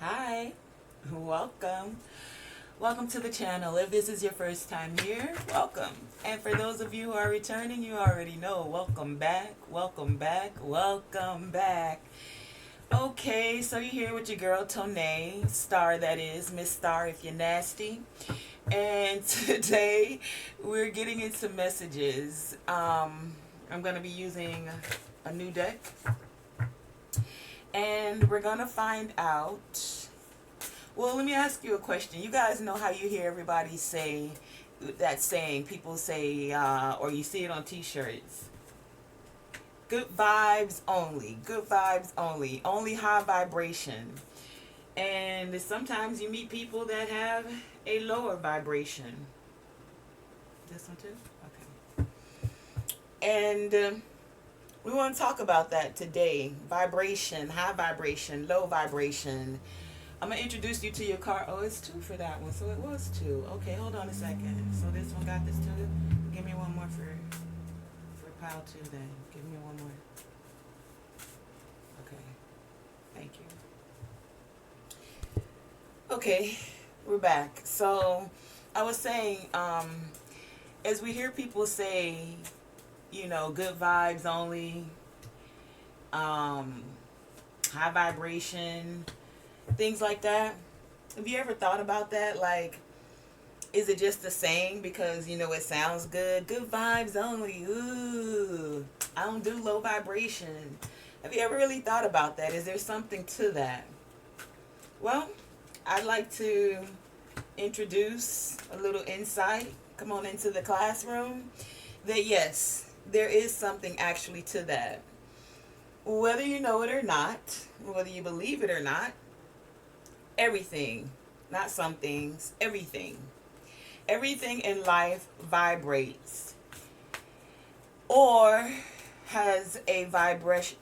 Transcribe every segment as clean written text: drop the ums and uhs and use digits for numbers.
Hi, welcome. Welcome to the channel. If this is your first time here, welcome. And for those of you who are returning, you already know, welcome back, welcome back, welcome back. Okay, so you're here with your girl Tonae Star, that is, Miss Star if you're nasty. And today we're getting into messages. I'm going to be using a new deck. And we're going to find out. Well, let me ask you a question. You guys know how you hear everybody say that saying, people say, or you see it on t-shirts, good vibes only, good vibes only high vibration. And sometimes you meet people that have a lower vibration. This one too? Okay. And we want to talk about that today. Vibration, high vibration, low vibration. I'm going to introduce you to your card. Oh, it's two for that one. So it was two. Okay, hold on a second. So this one got this too. Give me one more for pile two then. Give me one more. Okay. Thank you. Okay, we're back. So I was saying, as we hear people say, good vibes only, high vibration, things like that. Have you ever thought about that? Like, is it just a saying because, it sounds good? Good vibes only. Ooh, I don't do low vibration. Have you ever really thought about that? Is there something to that? Well, I'd like to introduce a little insight. Come on into the classroom. That yes, there is something actually to that. Whether you know it or not, whether you believe it or not, everything, not some things, everything. Everything in life vibrates or has a vibration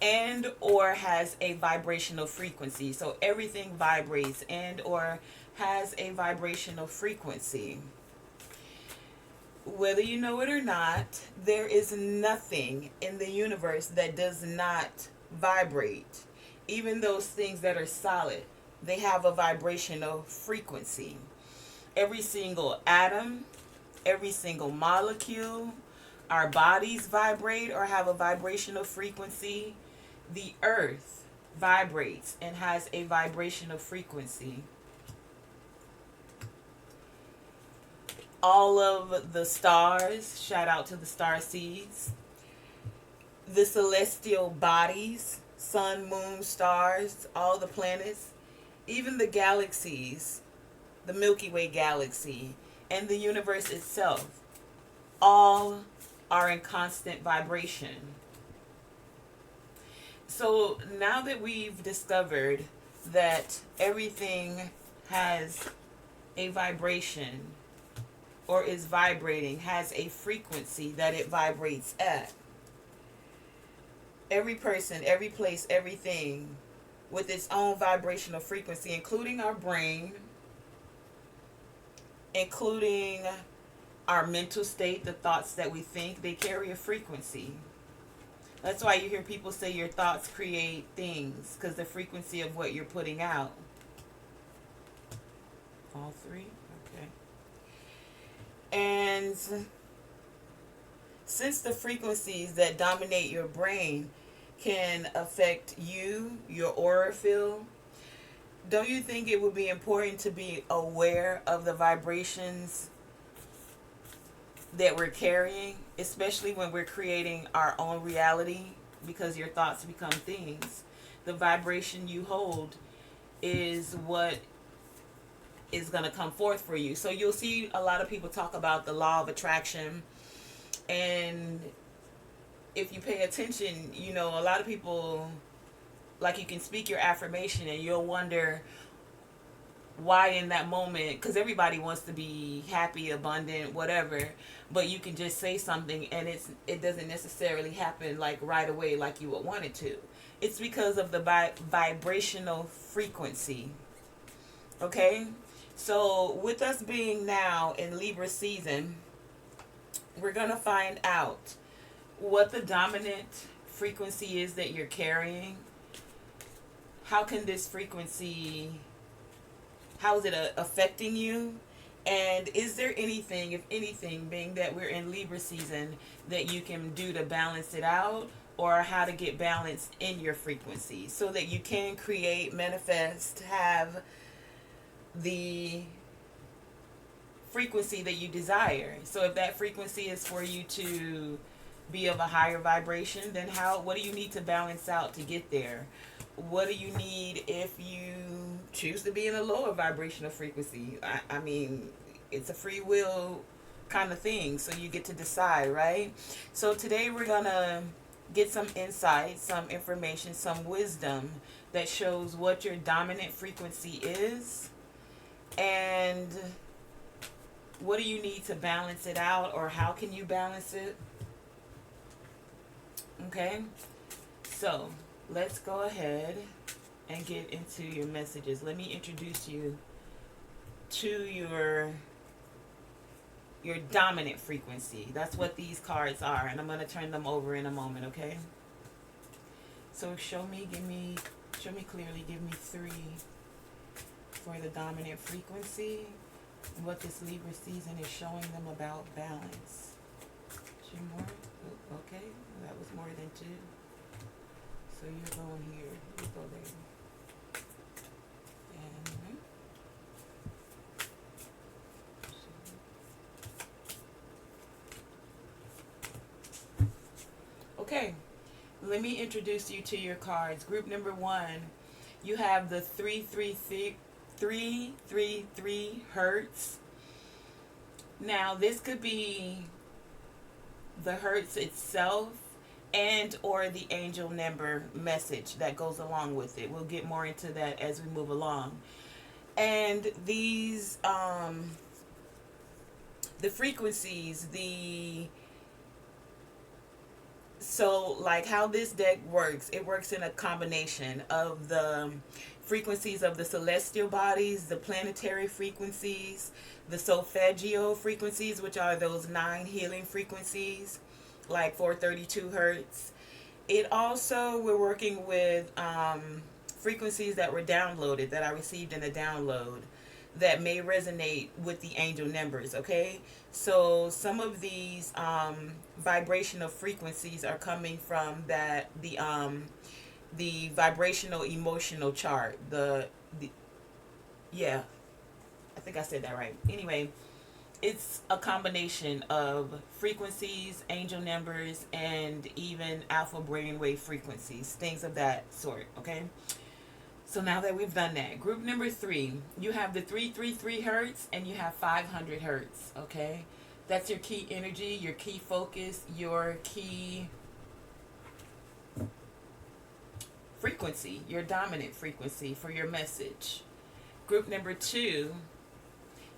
has a vibrational frequency. So everything vibrates and or has a vibrational frequency. Whether you know it or not, there is nothing in the universe that does not vibrate. Even those things that are solid, they have a vibrational frequency. Every single atom, every single molecule, our bodies vibrate or have a vibrational frequency. The earth vibrates and has a vibrational frequency. All of the stars, shout out to the star seeds, the celestial bodies, sun, moon, stars, all the planets, even the galaxies, the Milky Way galaxy, and the universe itself, all are in constant vibration. So now that we've discovered that everything has a vibration or is vibrating, has a frequency that it vibrates at, every person, every place, everything with its own vibrational frequency, including our brain, including our mental state, the thoughts that we think, they carry a frequency. That's why you hear people say your thoughts create things, because the frequency of what you're putting out. All three? Okay. And since the frequencies that dominate your brain can affect you, your aura field, don't you think it would be important to be aware of the vibrations that we're carrying, especially when we're creating our own reality, because your thoughts become things. The vibration you hold is what is going to come forth for you. So you'll see a lot of people talk about the law of attraction, and if you pay attention, a lot of people, like, you can speak your affirmation and you'll wonder why in that moment, because everybody wants to be happy, abundant, whatever, but you can just say something and it doesn't necessarily happen like right away like you would want it to. It's because of the vibrational frequency. Okay, so with us being now in Libra season, we're gonna find out what the dominant frequency is that you're carrying, how can this frequency, how is it affecting you? And is there anything, if anything, being that we're in Libra season, that you can do to balance it out, or how to get balance in your frequency so that you can create, manifest, have the frequency that you desire? So if that frequency is for you to be of a higher vibration, then what do you need to balance out to get there? What do you need if you choose to be in a lower vibrational frequency? I mean, it's a free will kind of thing, so you get to decide, right? So today we're gonna get some insight, some information, some wisdom that shows what your dominant frequency is, and what do you need to balance it out, or how can you balance it? Okay, so let's go ahead and get into your messages. Let me introduce you to your dominant frequency. That's what these cards are, and I'm going to turn them over in a moment, okay? So show me clearly, give me 3 for the dominant frequency, and what this Libra season is showing them about balance. 2 more? Oh, okay, that was more than 2. So you're going here, you go there. And okay, let me introduce you to your cards. Group number 1, you have the 333 hertz. Now this could be the hertz itself, and or the angel number message that goes along with it. We'll get more into that as we move along. And these the frequencies, so like how this deck works, it works in a combination of the frequencies of the celestial bodies, the planetary frequencies, the solfeggio frequencies, which are those 9 healing frequencies, like 432 hertz. It also, we're working with frequencies that were downloaded, that I received in a download, that may resonate with the angel numbers, okay? So some of these vibrational frequencies are coming from the vibrational emotional chart. Yeah, I think I said that right. Anyway, it's a combination of frequencies, angel numbers, and even alpha brainwave frequencies, things of that sort, okay? So now that we've done that, group number 3, you have the 333 hertz and you have 500 hertz, okay? That's your key energy, your key focus, your key frequency, your dominant frequency for your message. Group number 2,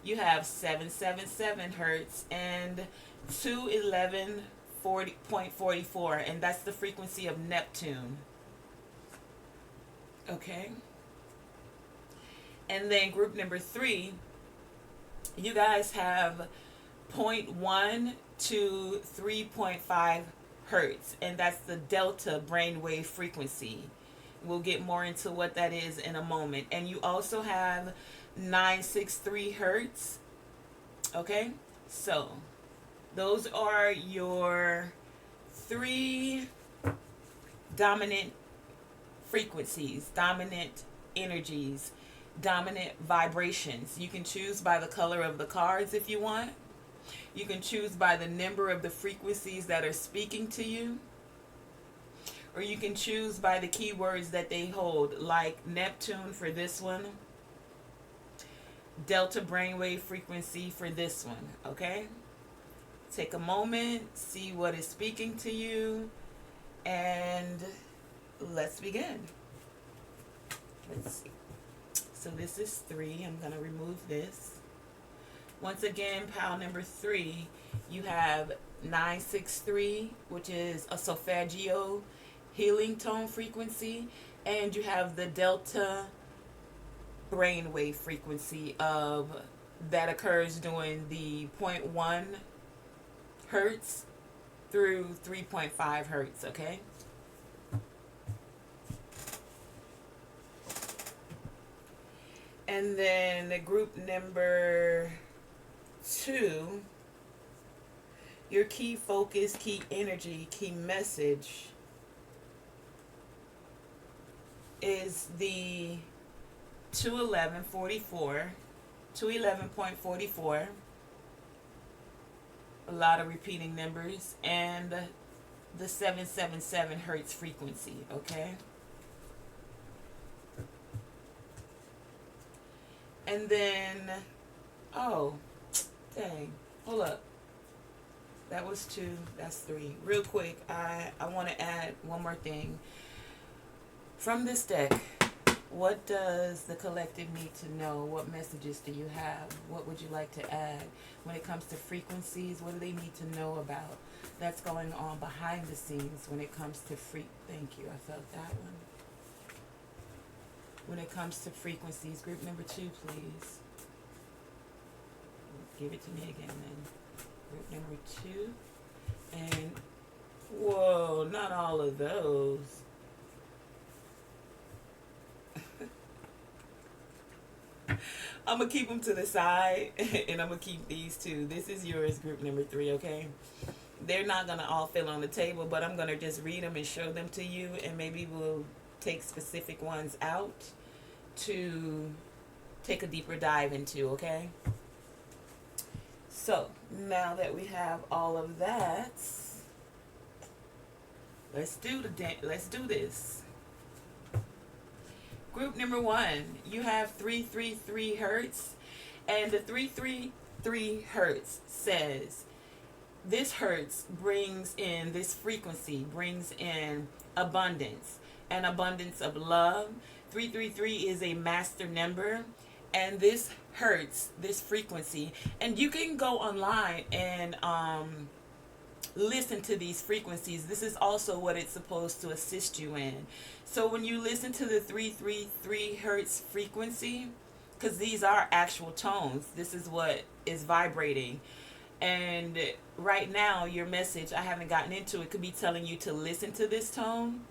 you have 777 hertz and 211.44, and that's the frequency of Neptune. Okay. And then group number 3, you guys have 0.1 to 3.5 hertz, and that's the delta brainwave frequency. We'll get more into what that is in a moment. And you also have 963 hertz. Okay, so those are your 3 dominant frequencies, dominant energies, dominant vibrations. You can choose by the color of the cards if you want. You can choose by the number of the frequencies that are speaking to you. Or you can choose by the keywords that they hold, like Neptune for this one, delta brainwave frequency for this one, okay? Take a moment, see what is speaking to you, and let's begin. Let's see. So this is 3. I'm going to remove this. Once again, pile number 3, you have 963, which is a solfeggio healing tone frequency, and you have the delta brainwave frequency that occurs during the 0.1 hertz through 3.5 hertz, okay? And then the group number 2, your key focus, key energy, key message is the 211.44, a lot of repeating numbers, and the 777 hertz frequency, okay? And then, oh, dang, hold up. That was 2, that's 3. Real quick, I want to add one more thing. From this deck, what does the collective need to know? What messages do you have? What would you like to add? When it comes to frequencies, what do they need to know about that's going on behind the scenes when it comes to thank you, I felt that one. When it comes to frequencies, group number 2, please. Give it to me again then. Group number 2. And, whoa, not all of those. I'm going to keep them to the side, and I'm going to keep these 2. This is yours, group number 3, okay? They're not going to all fill on the table, but I'm going to just read them and show them to you, and maybe we'll take specific ones out to take a deeper dive into, okay? So, now that we have all of that, let's do this. Group number 1, you have 333 hertz, and the 333 hertz says this hertz brings in, this frequency brings in abundance, an abundance of love. 333 is a master number, and this hertz, this frequency, and you can go online and listen to these frequencies. This is also what it's supposed to assist you in. So when you listen to the 333 hertz frequency, because these are actual tones, this is what is vibrating. And right now, your message, I haven't gotten into it, could be telling you to listen to this tone,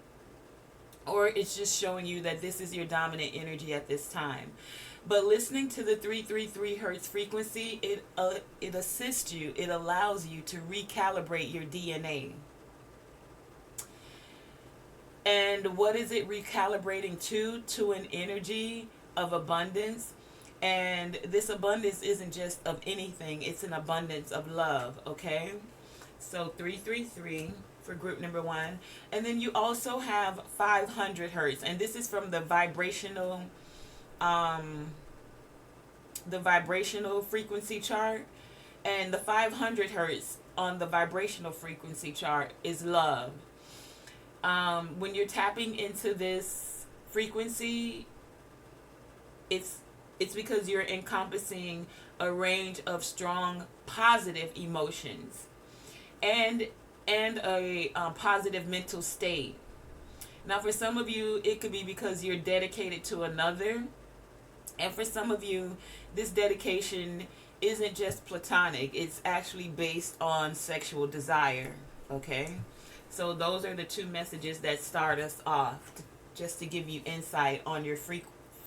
or it's just showing you that this is your dominant energy at this time. But listening to the 333 hertz frequency, it assists you, it allows you to recalibrate your DNA. And what is it recalibrating to? To an energy of abundance. And this abundance isn't just of anything, it's an abundance of love, okay? So 333 for group number 1. And then you also have 500 hertz, and this is from the vibrational frequency chart. And the 500 hertz on the vibrational frequency chart is love. When you're tapping into this frequency, it's because you're encompassing a range of strong positive emotions and a positive mental state. Now, for some of you, it could be because you're dedicated to another. And for some of you, this dedication isn't just platonic. It's actually based on sexual desire, okay? So those are the 2 messages that start us off, just to give you insight on your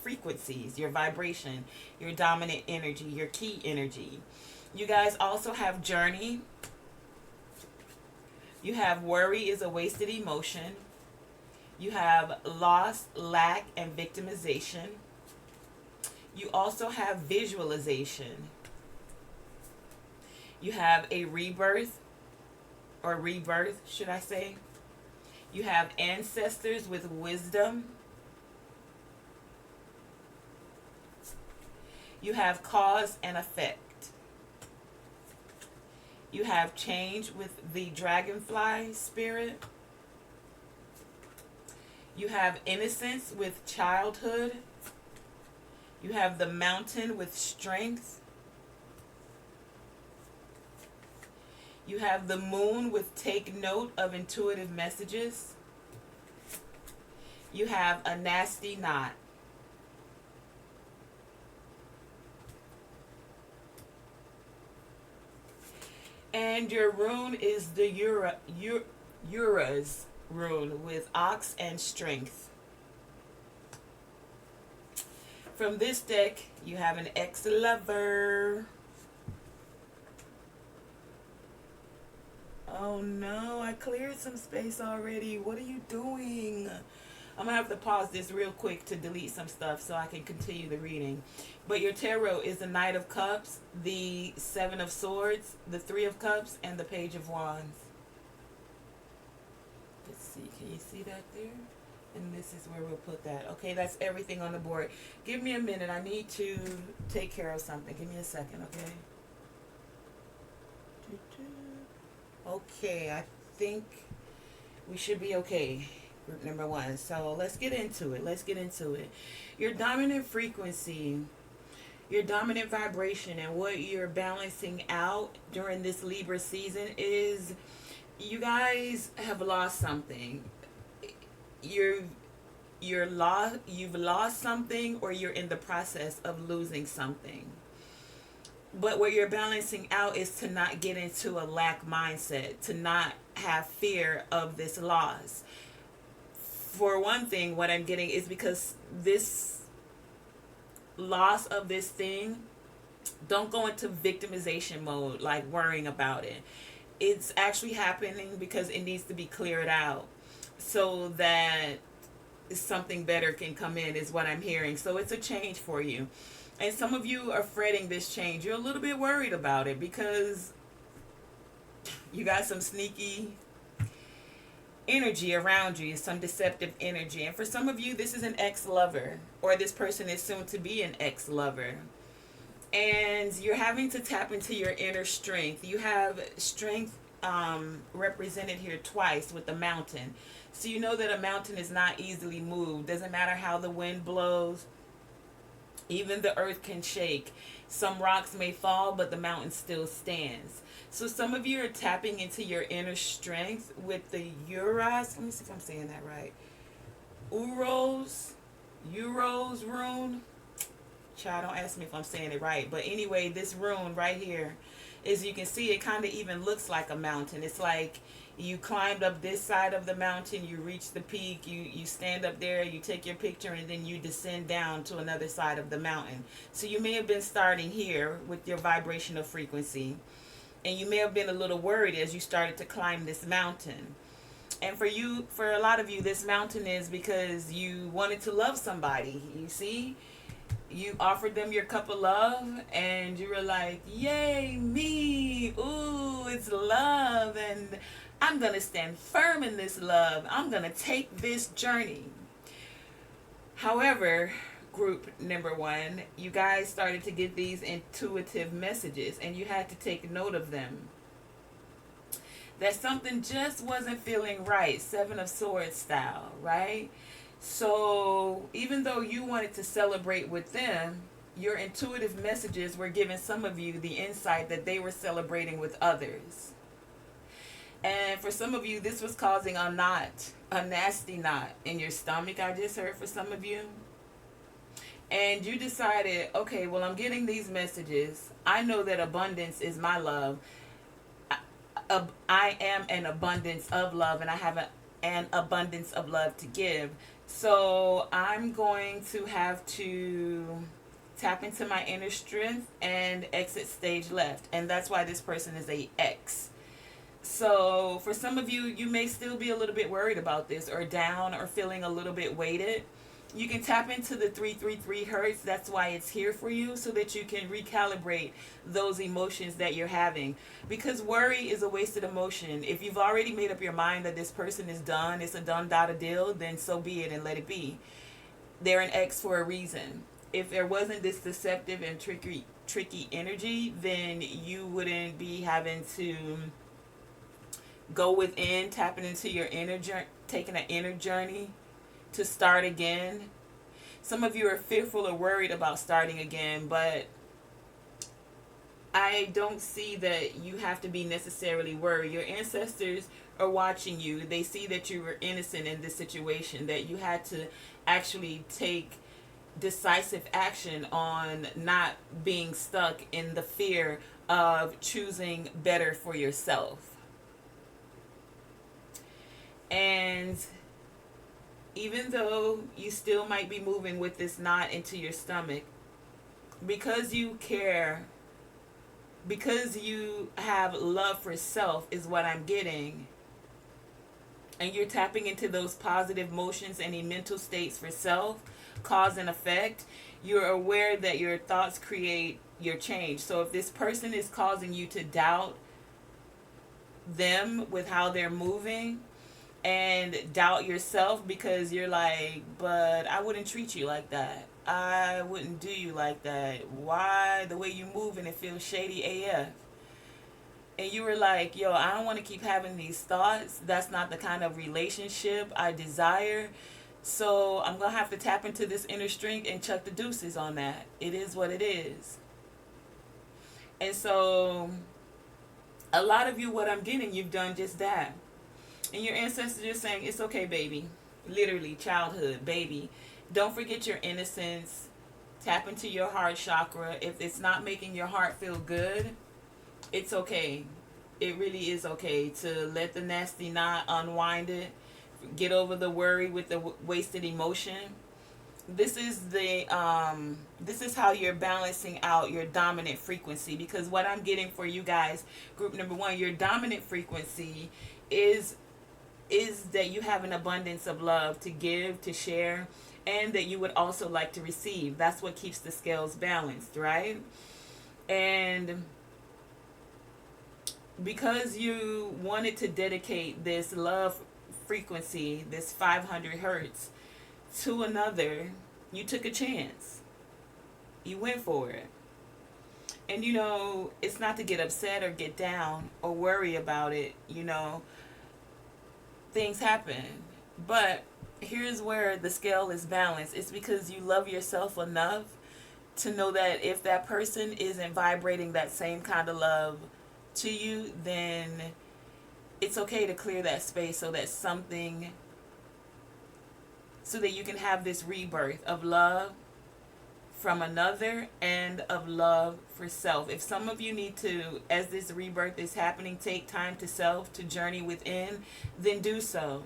frequencies, your vibration, your dominant energy, your key energy. You guys also have journey. You have worry is a wasted emotion. You have loss, lack, and victimization. You also have visualization. You have a rebirth, or rebirth, should I say. You have ancestors with wisdom. You have cause and effect. You have change with the dragonfly spirit. You have innocence with childhood. You have the mountain with strength. You have the moon with take note of intuitive messages. You have a nasty knot. And your rune is the Ura's rune with ox and strength. From this deck, you have an ex-lover. Oh no, I cleared some space already. What are you doing? I'm gonna have to pause this real quick to delete some stuff so I can continue the reading. But your tarot is the Knight of Cups, the Seven of Swords, the Three of Cups, and the Page of Wands. Let's see, can you see that there? And this is where we'll put that. Okay, that's everything on the board. Give me a minute. I need to take care of something. Give me a second, okay? Okay, I think we should be okay. Group number 1. So let's get into it. Let's get into it. Your dominant frequency, your dominant vibration, and what you're balancing out during this Libra season is you guys have lost something. You've lost something, or you're in the process of losing something. But what you're balancing out is to not get into a lack mindset, to not have fear of this loss. For one thing, what I'm getting is because this loss of this thing, don't go into victimization mode, like worrying about it. It's actually happening because it needs to be cleared out so that something better can come in, is what I'm hearing. So it's a change for you. And some of you are fretting this change. You're a little bit worried about it because you got some sneaky energy around you, some deceptive energy. And for some of you, this is an ex-lover, or this person is soon to be an ex-lover. And you're having to tap into your inner strength. You have strength represented here twice with the mountain. So you know that a mountain is not easily moved. Doesn't matter how the wind blows. Even the earth can shake. Some rocks may fall, but the mountain still stands. So some of you are tapping into your inner strength with the Uros. Let me see if I'm saying that right. Uros rune. Child, don't ask me if I'm saying it right. But anyway, this rune right here, as you can see, it kind of even looks like a mountain. It's like you climbed up this side of the mountain, you reach the peak, you stand up there, you take your picture, and then you descend down to another side of the mountain. So you may have been starting here with your vibrational frequency, and you may have been a little worried as you started to climb this mountain. And for a lot of you, this mountain is because you wanted to love somebody. You see, you offered them your cup of love, and you were like, yay, me, ooh, it's love, and I'm going to stand firm in this love. I'm going to take this journey. However, group number 1, you guys started to get these intuitive messages, and you had to take note of them. That something just wasn't feeling right, 7 of Swords style, right? So even though you wanted to celebrate with them, your intuitive messages were giving some of you the insight that they were celebrating with others. And for some of you, this was causing a knot, a nasty knot in your stomach, I just heard for some of you. And you decided, okay, well, I'm getting these messages. I know that abundance is my love. I am an abundance of love, and I have an abundance of love to give. So I'm going to have to tap into my inner strength and exit stage left. And that's why this person is a X. So for some of you, you may still be a little bit worried about this, or down, or feeling a little bit weighted. You can tap into the 333 Hertz. That's why it's here for you, so that you can recalibrate those emotions that you're having. Because worry is a wasted emotion. If you've already made up your mind that this person is done, it's a done, dot, a deal, then so be it, and let it be. They're an X for a reason. If there wasn't this deceptive and tricky energy, then you wouldn't be having to go within, tapping into your inner journey, taking an inner journey to start again. Some of you are fearful or worried about starting again, but I don't see that you have to be necessarily worried. Your ancestors are watching you. They see that you were innocent in this situation, that you had to actually take decisive action on not being stuck in the fear of choosing better for yourself. And even though you still might be moving with this knot into your stomach, because you care, because you have love for self, is what I'm getting. And you're tapping into those positive motions and mental states for self, cause and effect. You're aware that your thoughts create your change. So if this person is causing you to doubt them with how they're moving, and doubt yourself because you're like, but I wouldn't treat you like that. I wouldn't do you like that. Why? The way you move and it feels shady AF. And you were like, yo, I don't want to keep having these thoughts. That's not the kind of relationship I desire. So I'm going to have to tap into this inner strength and chuck the deuces on that. It is what it is. And so a lot of you, what I'm getting, you've done just that. And your ancestors are saying, it's okay, baby. Literally, childhood, baby. Don't forget your innocence. Tap into your heart chakra. If it's not making your heart feel good, it's okay. It really is okay to let the nasty knot unwind it. Get over the worry with the wasted emotion. This is how you're balancing out your dominant frequency, because what I'm getting for you guys, group number 1, your dominant frequency is that you have an abundance of love to give, to share, and that you would also like to receive. That's what keeps the scales balanced, right? And because you wanted to dedicate this love frequency, this 500 hertz, to another, you took a chance. You went for it. And it's not to get upset or get down or worry about it. Things happen. But here's where the scale is balanced. It's because you love yourself enough to know that if that person isn't vibrating that same kind of love to you, then it's okay to clear that space so that you can have this rebirth of love from another and of love for self. If some of you need to, as this rebirth is happening, take time to self, to journey within, then do so.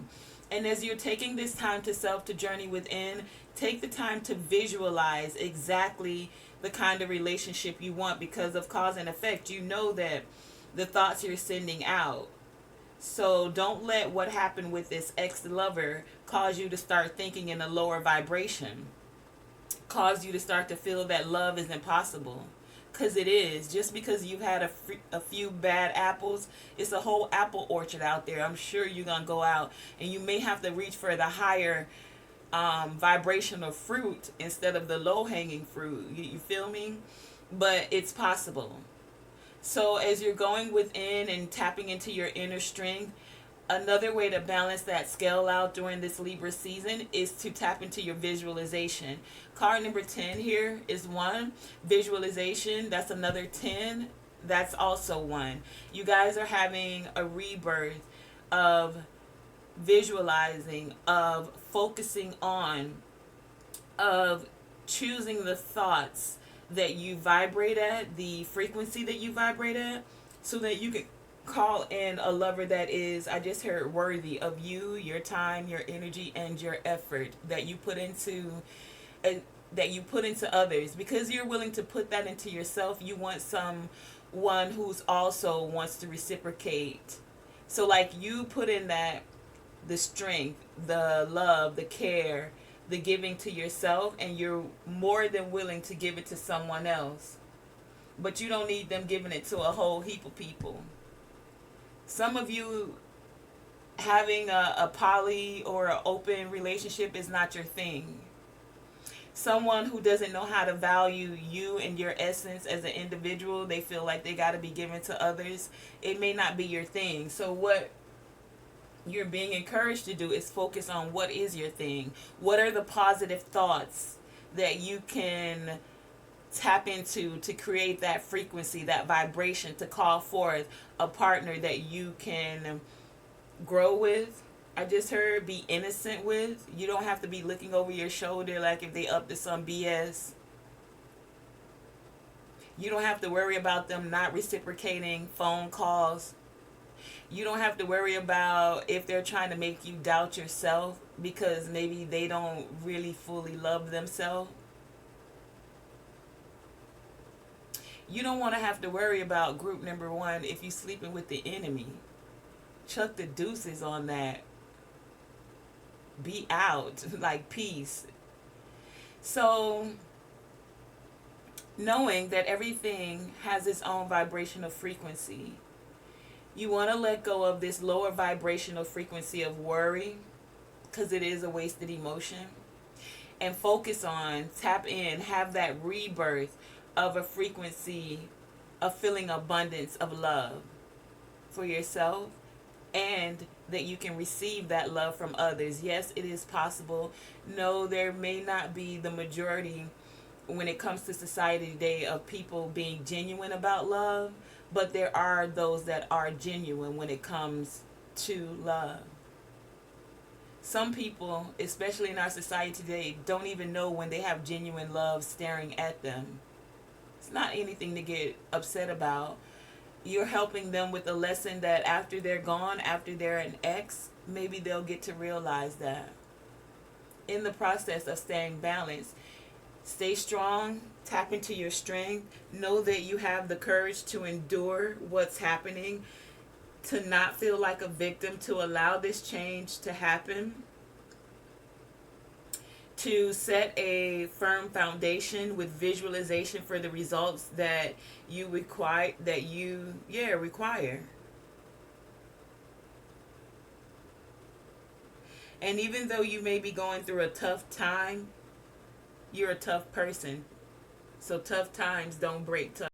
And as you're taking this time to self, to journey within, take the time to visualize exactly the kind of relationship you want, because of cause and effect. You know that the thoughts you're sending out. So don't let what happened with this ex-lover cause you to start thinking in a lower vibration. Cause you to start to feel that love is impossible. Because it is. Just because you've had a few bad apples, it's a whole apple orchard out there. I'm sure you're going to go out and you may have to reach for the higher vibrational fruit instead of the low-hanging fruit. You feel me? But it's possible. So as you're going within and tapping into your inner strength, another way to balance that scale out during this Libra season is to tap into your visualization. Card number 10 here is 1. Visualization, that's another 10. That's also 1. You guys are having a rebirth of visualizing, of focusing on, of choosing the thoughts that you vibrate at, the frequency that you vibrate at, so that you can call in a lover that is, I just heard, worthy of you, your time, your energy, and your effort that you put into others. Because you're willing to put that into yourself, you want someone who's also wants to reciprocate. So like you put in the strength, the love, the care, the giving to yourself, and you're more than willing to give it to someone else. But you don't need them giving it to a whole heap of people. Some of you having a poly or an open relationship is not your thing. Someone who doesn't know how to value you and your essence as an individual, they feel like they got to be given to others. It may not be your thing. So what you're being encouraged to do is focus on what is your thing. What are the positive thoughts that you can tap into to create that frequency, that vibration, to call forth a partner that you can grow with. I just heard be innocent with. You don't have to be looking over your shoulder like if they up to some BS. You don't have to worry about them not reciprocating phone calls. You don't have to worry about if they're trying to make you doubt yourself, because maybe they don't really fully love themselves. You don't want to have to worry about group number one if you're sleeping with the enemy. Chuck the deuces on that. Be out. Like, peace. So, knowing that everything has its own vibrational frequency, you want to let go of this lower vibrational frequency of worry, because it is a wasted emotion, and focus on, tap in, have that rebirth of a frequency of feeling abundance of love for yourself, and that you can receive that love from others. Yes, it is possible. No, there may not be the majority when it comes to society today of people being genuine about love, but there are those that are genuine when it comes to love. Some people, especially in our society today, don't even know when they have genuine love staring at them. It's not anything to get upset about. You're helping them with a lesson that after they're gone, after they're an ex, maybe they'll get to realize that. In the process of staying balanced, stay strong, tap into your strength, know that you have the courage to endure what's happening, to not feel like a victim, to allow this change to happen, to set a firm foundation with visualization for the results that you require, require. And even though you may be going through a tough time, you're a tough person. So tough times don't break tough.